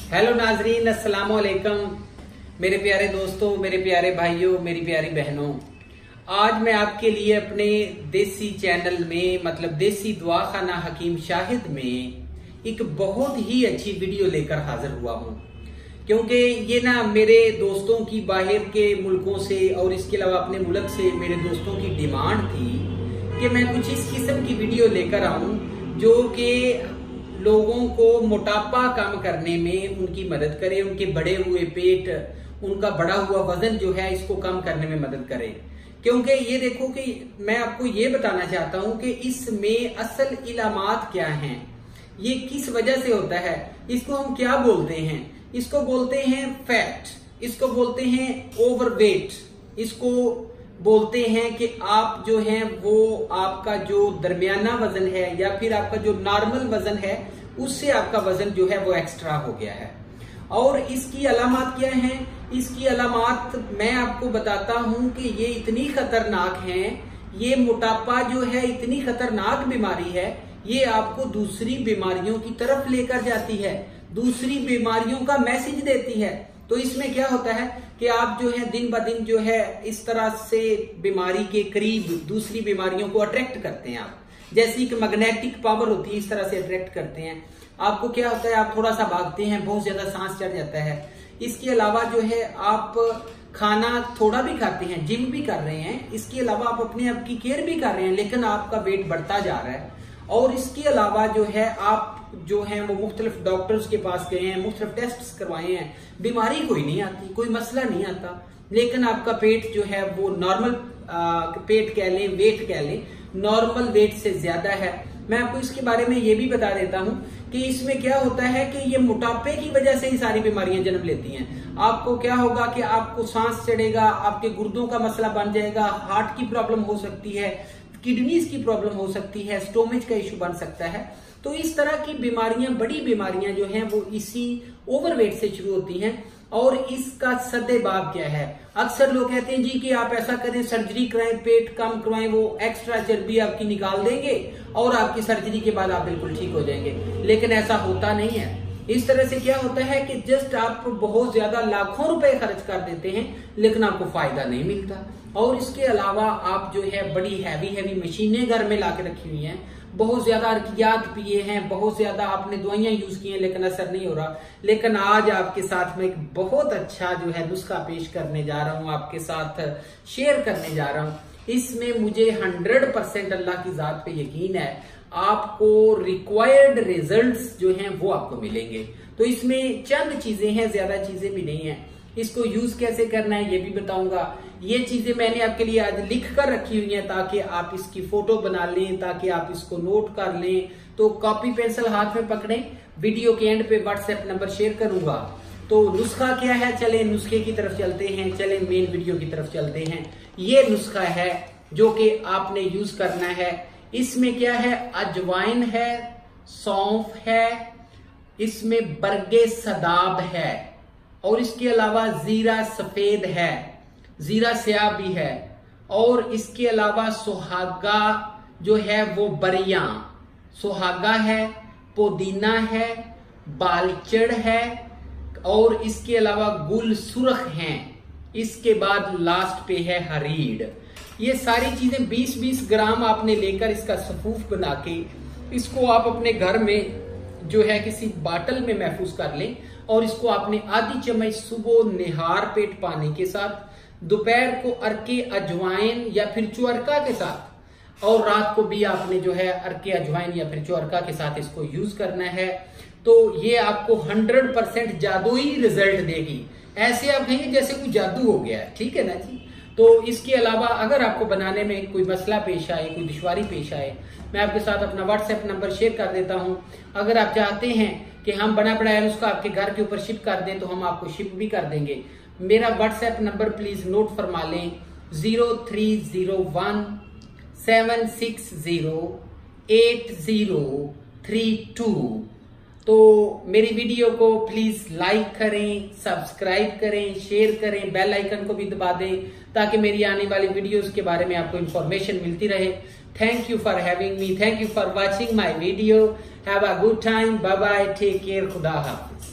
Hello नाजरीन, अस्सलाम वालेकुम। मेरे प्यारे दोस्तों, मेरे प्यारे भाइयों, मेरी प्यारी बहनों, आज मैं आपके लिए अपने देसी चैनल में मतलब देसी दवाखाना हकीम शाहिद में एक बहुत ही अच्छी वीडियो लेकर हाजिर हुआ हूँ। क्योंकि ये ना मेरे दोस्तों की बाहर के मुल्कों से और इसके अलावा अपने मुल्क से मेरे दोस्तों की डिमांड थी कि मैं कुछ इस किस्म की वीडियो लेकर आऊं जो कि लोगों को मोटापा कम करने में उनकी मदद करे, उनके बढ़े हुए पेट, उनका बढ़ा हुआ वजन जो है इसको कम करने में मदद करे। क्योंकि ये देखो कि मैं आपको ये बताना चाहता हूं कि इसमें असल इलामात क्या हैं, ये किस वजह से होता है, इसको हम क्या बोलते हैं। इसको बोलते हैं फैट, इसको बोलते हैं ओवरवेट, इसको बोलते हैं कि आप जो हैं वो आपका जो दरमियाना वजन है या फिर आपका जो नॉर्मल वजन है उससे आपका वजन जो है वो एक्स्ट्रा हो गया है। और इसकी अलामत क्या हैं? इसकी अलामत मैं आपको बताता हूं कि ये इतनी खतरनाक हैं, ये मोटापा जो है इतनी खतरनाक बीमारी है, ये आपको दूसरी बीमारियों की तरफ लेकर जाती है, दूसरी बीमारियों का मैसेज देती है। तो इसमें क्या होता है कि आप जो है दिन ब दिन जो है इस तरह से बीमारी के करीब दूसरी बीमारियों को अट्रैक्ट करते हैं। आप जैसी कि मैग्नेटिक पावर होती है इस तरह से अट्रैक्ट करते हैं। आपको क्या होता है, आप थोड़ा सा भागते हैं, बहुत ज्यादा सांस चढ़ जाता है। इसके अलावा जो है आप खाना थोड़ा भी खाते हैं, जिम भी कर रहे हैं, इसके अलावा आप अपने आप की केयर भी कर रहे हैं, लेकिन आपका वेट बढ़ता जा रहा है। और इसके अलावा जो है आप जो है वो मुख्तलिफ डॉक्टर्स के पास गए हैं, मुख्तलिफ टेस्ट करवाए हैं, बीमारी कोई नहीं आती, कोई मसला नहीं आता, लेकिन आपका पेट जो है वो नॉर्मल पेट कह लें, वेट कह लें, नॉर्मल वेट से ज्यादा है। मैं आपको इसके बारे में ये भी बता देता हूं कि इसमें क्या होता है कि ये मोटापे की वजह से ही सारी बीमारियां जन्म लेती हैं। आपको क्या होगा कि आपको सांस चढ़ेगा, आपके गुर्दों का मसला बन जाएगा, हार्ट की प्रॉब्लम हो सकती है, किडनीज की प्रॉब्लम हो सकती है, स्टोमेज का इश्यू बन सकता है। तो इस तरह की बीमारियां, बड़ी बीमारियां जो हैं वो इसी ओवरवेट से शुरू होती हैं। और इसका सद्देबाब क्या है? अक्सर लोग कहते हैं जी कि आप ऐसा करें, सर्जरी कराएं, पेट कम करवाएं, वो एक्स्ट्रा चर्बी आपकी निकाल देंगे और आपकी सर्जरी के बाद आप बिल्कुल ठीक हो जाएंगे। लेकिन ऐसा होता नहीं है। इस तरह से क्या होता है कि जस्ट आप बहुत ज्यादा लाखों रुपए खर्च कर देते हैं लेकिन आपको फायदा नहीं मिलता। और इसके अलावा आप जो है बड़ी हैवी मशीनें घर में लाके रखी हुई हैं, बहुत ज्यादा अर्कियात पिए हैं, बहुत ज्यादा आपने दवाइयां यूज की हैं लेकिन असर नहीं हो रहा। लेकिन आज आपके साथ में एक बहुत अच्छा जो है नुस्खा पेश करने जा रहा हूं, आपके साथ शेयर करने जा रहा हूं। इसमें मुझे 100% अल्लाह की जात पे यकीन है, आपको रिक्वायर्ड रिजल्ट्स जो हैं वो आपको मिलेंगे। तो इसमें चंद चीजें हैं, ज्यादा चीजें भी नहीं है। इसको यूज कैसे करना है ये भी बताऊंगा। ये चीजें मैंने आपके लिए आज लिख कर रखी हुई हैं ताकि आप इसकी फोटो बना लें, ताकि आप इसको नोट कर लें। तो कॉपी पेंसिल हाथ में पकड़ें, वीडियो के एंड पे व्हाट्सएप नंबर शेयर करूंगा। तो नुस्खा क्या है, चले नुस्खे की तरफ चलते हैं, चले मेन वीडियो की तरफ चलते हैं। ये नुस्खा है जो कि आपने यूज करना है। इसमें क्या है, अजवाइन है, सौंफ है, इसमें बरगे सदाब है, और इसके अलावा जीरा सफेद है, जीरा स्याह भी है, और इसके अलावा सुहागा जो है वो बरिया सुहागा है, पुदीना है, बालचड़ है, और इसके अलावा गुल सुरख हैं। इसके बाद लास्ट पे है हरीड़। ये सारी चीजें 20-20 ग्राम आपने लेकर इसका सफूफ बना के इसको आप अपने घर में जो है किसी बाटल में महफूज कर लें। और इसको आपने आधी चम्मच सुबह निहार पेट पानी के साथ, दोपहर को अरके अजवाइन या फिर चुअरका के साथ, और रात को भी आपने जो है अरके अजवाइन या फिर चुअरका के साथ इसको यूज करना है। तो ये आपको 100% जादुई रिजल्ट देगी। ऐसे आप कहेंगे जैसे कोई जादू हो गया है, ठीक है ना जी। तो इसके अलावा अगर आपको बनाने में कोई मसला पेश आए, कोई दुश्वारी पेश आए, मैं आपके साथ अपना व्हाट्सएप नंबर शेयर कर देता हूं। अगर आप चाहते हैं कि हम बना बनाया नुस्खा आपके घर के ऊपर शिप कर दें तो हम आपको शिप भी कर देंगे। मेरा व्हाट्सएप नंबर प्लीज नोट फरमा लें, 0301 760 8032। तो मेरी वीडियो को प्लीज लाइक करें, सब्सक्राइब करें, शेयर करें, बेल आइकन को भी दबा दें ताकि मेरी आने वाली वीडियोस के बारे में आपको इंफॉर्मेशन मिलती रहे। Thank you for having me, thank you for watching my video. Have a good time, bye bye, take care, खुदा हाफिज।